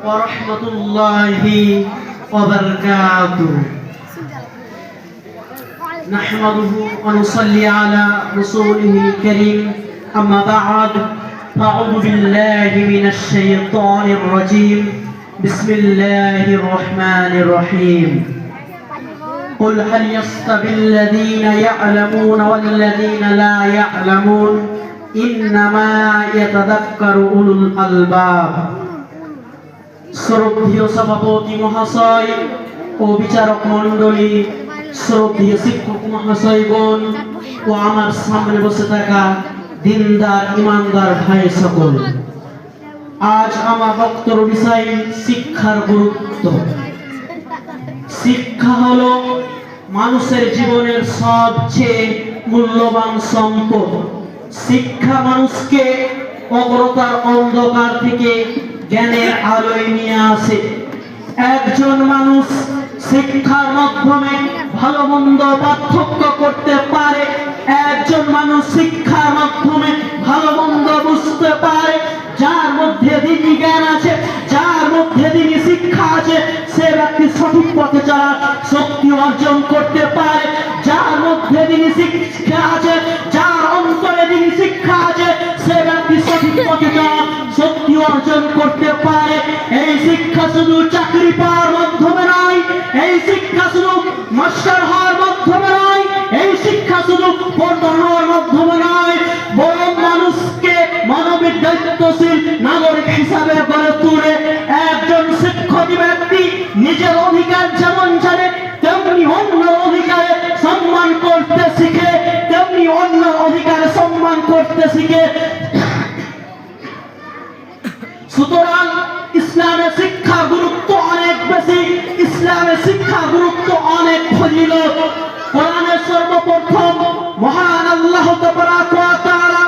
ورحمة الله وبركاته. نحمده ونصلي على رسوله الكريم. أما بعد أعوذ بالله من الشيطان الرجيم. بسم الله الرحمن الرحيم. قل هل يستوي الذين يعلمون والذين لا يعلمون إنما يتذكر أولو الألباب. শ্রদ্ধেয় সভাপতি মহাশয় ও বিচারক মণ্ডলী, শ্রদ্ধেয় শিক্ষক মহাশয়গণ ও আমার সামনে বসে থাকা দিনদার ইমানদার ভাই সকল, আজ আমার বক্তব্য বিষয় শিক্ষার গুরুত্ব। শিক্ষা হলো মানুষের জীবনের সবচেয়ে মূল্যবান সম্পদ। শিক্ষা মানুষকে অজ্ঞতার অন্ধকার থেকে জ্ঞানের আলোয় নিয়ে আসে। একজন মানুষ শিক্ষার মাধ্যমে ভালো মন্দ পার্থক্য করতে পারে। একজন মানুষ শিক্ষার মাধ্যমে ভালো মন্দ বুঝতে পারে। যার মধ্যে দিনই জ্ঞান আছে, যার মধ্যে দিনই শিক্ষা আছে, সে ব্যক্তি সঠিক পথে চলার শক্তি অর্জন করতে পারে। যার মধ্যে দিনই শিক্ষা আছে, যার অন্তরে দিনই শিক্ষা আছে, সে ব্যক্তি সঠিক পথে চলার শক্তি অর্জন করতে পারে। এই শিক্ষা শুধু চাকরি পাওয়ার মাধ্যমে নয়, এই শিক্ষা শুধু মাস্টার হওয়ার মাধ্যমে নয়, এই শিক্ষা শুধু প্রধান হওয়ার মাধ্যমে নয়, বরং মানুষকে মানবিক দায়িত্বশীল নাগরিক হিসাবে গড়ে তুলে একজন শিক্ষিত ব্যক্তি নিজের অধিকার যেমন জানে, তেমনি অন্য অধিকারে সম্মান করতে শিখে, তেমনি অন্য অধিকারে সম্মান করতে শিখে। সুতরাং ইসলামের শিক্ষা গুরুত্ব অনেক বেশি, ইসলামের শিক্ষা গুরুত্ব অনেক ফজিলত। কোরআনের সর্বপ্রথম মহান আল্লাহ তাবারক ওয়া তাআলা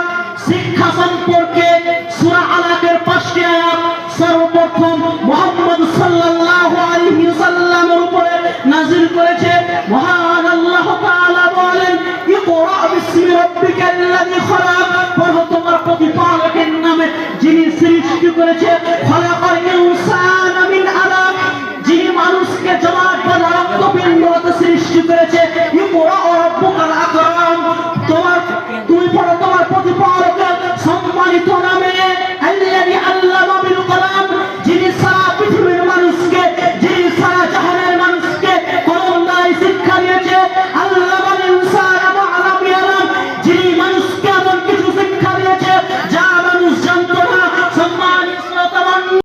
শিক্ষা সম্পর্কে সূরা আলাকের 5টি আয়াত সর্বপ্রথম মুহাম্মদ সাল্লাল্লাহু আলাইহি ওয়াসাল্লামের উপরে নাযিল করেছে। মহান আল্লাহ তাআলা বলেন, ইকরা বিসমি রাব্বিকাল্লাযী খলাক, পড়ো তোমার প্রতিপালকের নামে যিনি সৃষ্টি করেছে।